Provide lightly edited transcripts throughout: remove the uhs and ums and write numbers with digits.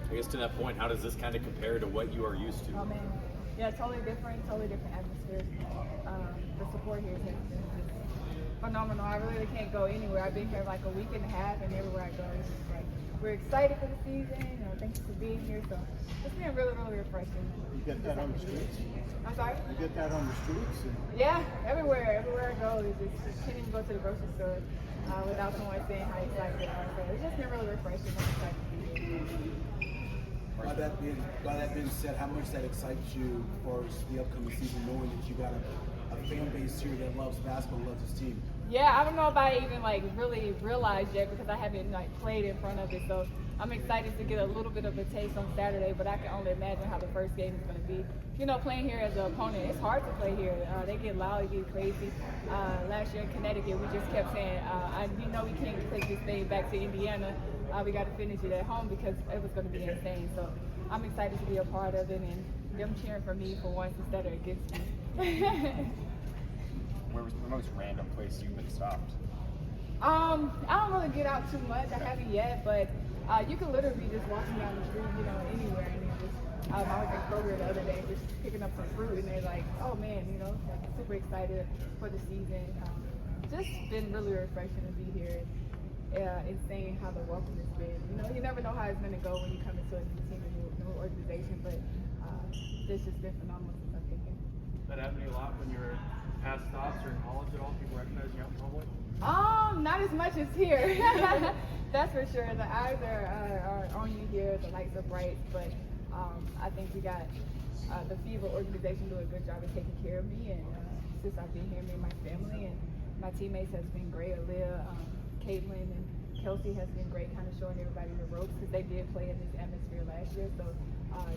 I guess to that point, how does this kind of compare to what you are used to? Oh man, yeah, totally different atmosphere. The support here has been just phenomenal. I really can't go anywhere. I've been here like a week and a half, and everywhere I go, it's just like we're excited for the season. Thank you for being here. So it's been really, really refreshing. You get that on the streets? I'm sorry? You get that on the streets? Yeah, everywhere I go, it's just can't even go to the grocery store without someone saying how excited they are. So it's just been really refreshing. I'm excited to be here. By that being said, how much that excites you for the upcoming season, knowing that you got a fan base here that loves basketball, loves this team? Yeah, I don't know if I even really realized yet because I haven't played in front of it. So I'm excited to get a little bit of a taste on Saturday, but I can only imagine how the first game is going to be. Playing here as an opponent, it's hard to play here. They get loud, they get crazy. Last year in Connecticut, we just kept saying, we can't take this thing back to Indiana. We got to finish it at home because it was going to be insane. So I'm excited to be a part of it and them cheering for me for once instead of against me. Where was the most random place you've been stopped? I don't really get out too much. I haven't yet, but you can literally be just walking down the street, anywhere, and then just. I was in Kroger the other day, just picking up some fruit, and they're like, "Oh man, super excited for the season." Just been really refreshing to be here, and seeing how the welcome has been. You never know how it's going to go when you come into a new team, a new organization, but it's just been phenomenal since I've been here. That happened to you a lot when you were past stops or in college at all? People recognize you out in public? Not as much as here. That's for sure. The eyes are on you here. The lights are bright, but I think we got the FIBA organization doing a good job of taking care of me, and since I've been here, me and my family and my teammates has been great. Aaliyah, Caitlin, and Kelsey has been great, kind of showing everybody the ropes because they did play in this atmosphere last year. So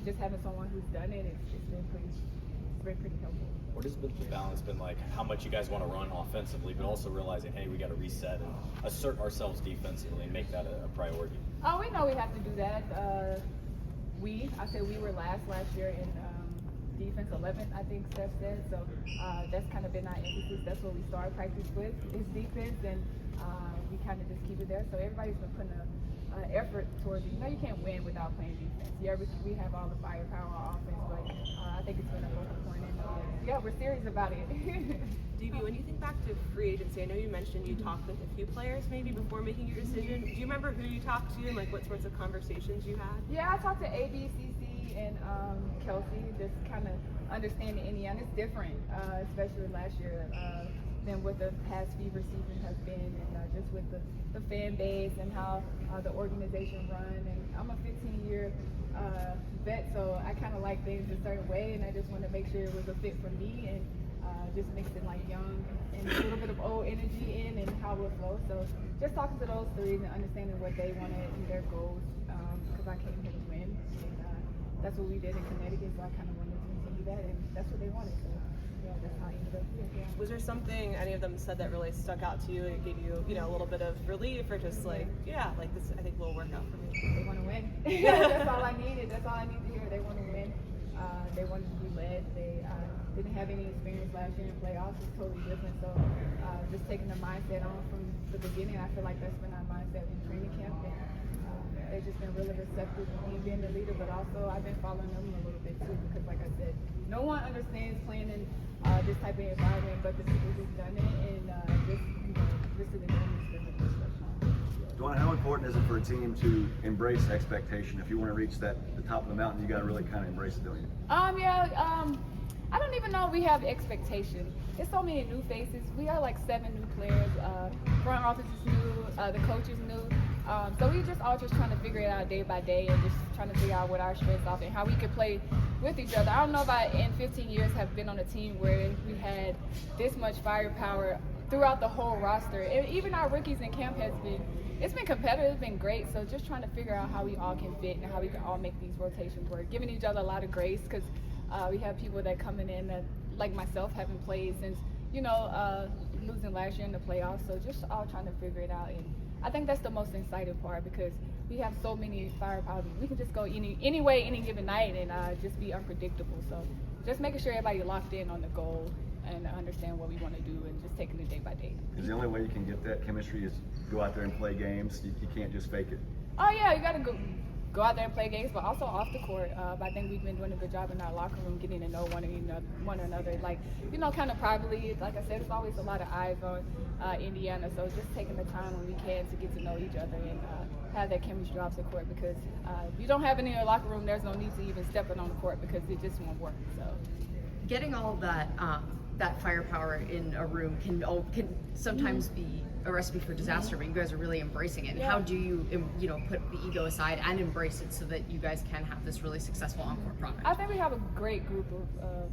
just having someone who's done it, it's been pretty helpful. What has the balance been like? How much you guys want to run offensively, but also realizing, hey, we got to reset and assert ourselves defensively and make that a priority? Oh, we know we have to do that. I said we were last year in defense 11, I think Steph said. So that's kind of been our emphasis. That's what we started practice with is defense, and we kind of just keep it there. So everybody's been putting an effort towards it. You can't win without playing defense. Yeah, we have all the firepower on offense, but I think it's been a focal point. And yeah, we're serious about it. DB, when you think back to free agency, I know you mentioned you talked with a few players maybe before making your decision. Do you remember who you talked to and what sorts of conversations you had? Yeah, I talked to ABCC and Kelsey, just kind of understanding Indiana. It's different, especially last year than what the past FIBA season has been, and just with the fan base and how the organization run. And I'm a 15-year vet, so I kind of like things a certain way, and I just wanted to make sure it was a fit for me and just mixing young and a little bit of old energy in and how it flow. So just talking to those three and understanding what they wanted and their goals, because I came here to win, and that's what we did in Connecticut. So I kind of wanted to continue that, and that's what they wanted. So yeah, that's how I ended up here. Yeah. Was there something any of them said that really stuck out to you and gave you, a little bit of relief, or just this, I think will work out for me? They want to win. That's all I needed. That's all I need to hear. They want to win. They wanted to be led. They didn't have any experience last year in playoffs. It's totally different. So just taking the mindset on from the beginning, I feel like that's been our mindset in training camp. And they've just been really receptive to me being the leader, but also I've been following them a little bit too, because like I said, no one understands playing in this type of environment but the people who've done it, and just to the game has been really special. DeWanna, how important is it for a team to embrace expectation? If you want to reach the top of the mountain, you got to really kind of embrace it, don't you? I don't even know if we have expectation. There's so many new faces. We are 7 new players. Front office is new. The coach is new. So we just all trying to figure it out day by day and just trying to figure out what our strengths are and how we could play with each other. I don't know if I, in 15 years, have been on a team where we had this much firepower throughout the whole roster. And even our rookies in camp it's been competitive, it's been great. So just trying to figure out how we all can fit and how we can all make these rotations work. Giving each other a lot of grace, because we have people that coming in that, like myself, haven't played since, losing last year in the playoffs. So just all trying to figure it out. And I think that's the most exciting part, because we have so many firepower. We can just go any way, any given night, and just be unpredictable. So just making sure everybody locked in on the goal and understand what we want to do, and just taking it day by day. Because the only way you can get that chemistry is go out there and play games. You can't just fake it. Oh yeah, you got to go go out there and play games, but also off the court. I think we've been doing a good job in our locker room, getting to know one another. Like, you know, kind of privately. Like I said, there's always a lot of eyes on Indiana, so just taking the time when we can to get to know each other and have that chemistry off the court, because if you don't have it in your locker room, there's no need to even stepping on the court because it just won't work. So getting all of that that firepower in a room can sometimes be a recipe for disaster, but you guys are really embracing it. And how do you put the ego aside and embrace it so that you guys can have this really successful on-court product? I think we have a great group of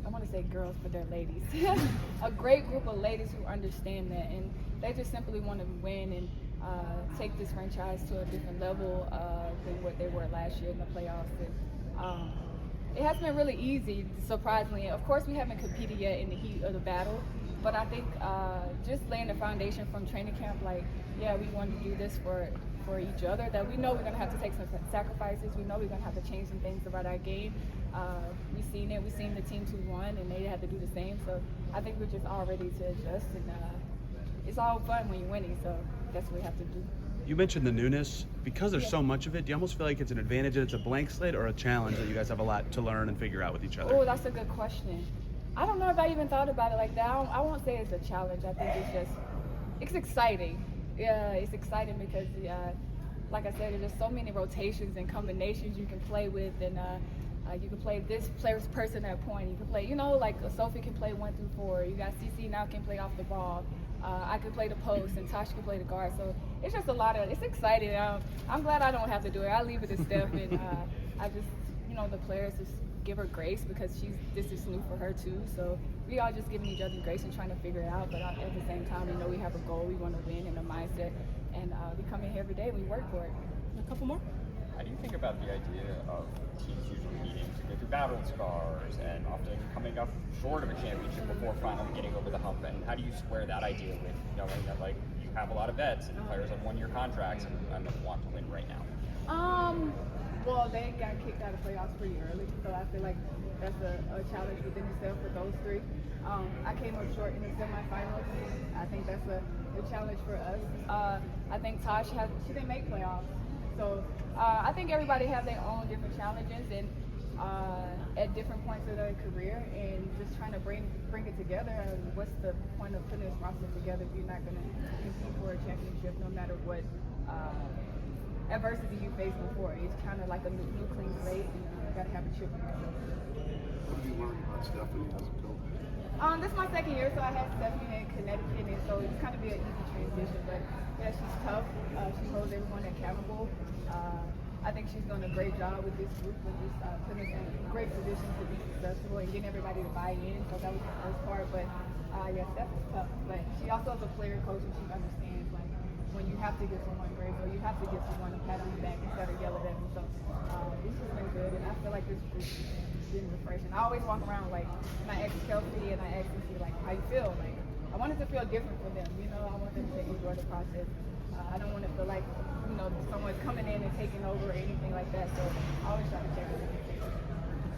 I want to say girls, but they're ladies. A great group of ladies who understand that, and they just simply want to win and take this franchise to a different level than what they were last year in the playoffs. And it has been really easy, surprisingly. Of course, we haven't competed yet in the heat of the battle, but I think just laying the foundation from training camp, like, yeah, we want to do this for each other, that we know we're going to have to take some sacrifices. We know we're going to have to change some things about our game. We've seen it. We've seen the teams who won, and they had to do the same. So I think we're just all ready to adjust, and it's all fun when you're winning, so that's what we have to do. You mentioned the newness. Because there's so much of it, do you almost feel like it's an advantage that it's a blank slate, or a challenge that you guys have a lot to learn and figure out with each other? Oh, that's a good question. I don't know if I even thought about it like that. I won't say it's a challenge. I think it's exciting. Yeah, it's exciting because, like I said, there's just so many rotations and combinations you can play with, and you can play this player's person at point. You can play, like Sophie can play 1 through 4. You got CC now can play off the ball. I could play the post, and Tosh can play the guard. So it's just it's exciting. I'm glad I don't have to do it. I leave it to Steph, and I just, the players just give her grace because this is new for her too. So we all just giving each other grace and trying to figure it out. But at the same time, we know we have a goal. We want to win and a mindset, and we come in here every day and we work for it. A couple more. How do you think about the idea of teams usually needing to go through battle scars and often coming up short of a championship before finally getting over the hump? And how do you square that idea with knowing that, like, you have a lot of vets and players on 1-year contracts and want to win right now? Well, they got kicked out of playoffs pretty early, so I feel like that's a challenge within itself for those three. I came up short in the semifinals. I think that's a challenge for us. I think Tosh she didn't make playoffs. So I think everybody has their own different challenges and at different points of their career, and just trying to bring it together. What's the point of putting this roster together if you're not going to compete for a championship no matter what adversity you faced before? It's kind of like a new clean slate, and you got to have a chip in yourself. What have you learned about Stephanie as a coach? This is my second year, so I had Stephanie in Connecticut, and so it's kind of be an easy transition. But yeah, she's tough. She holds everyone accountable. I think she's done a great job with this group, with just putting us in great positions to be successful and getting everybody to buy in. So that was the first part. But yeah, Steph is tough. But she also is a player coach, and she understands like when you have to give someone grace or you have to give someone a pat on the back instead of yelling at them. So this has been good, and I feel like this group is been refreshing. I always walk around like, and I ask Kelsey and I ask Lucy like, how you feel? Like, I want it to feel different for them. I want them to enjoy the process. I don't want to feel like, someone's coming in and taking over or anything like that. So I always try to check it.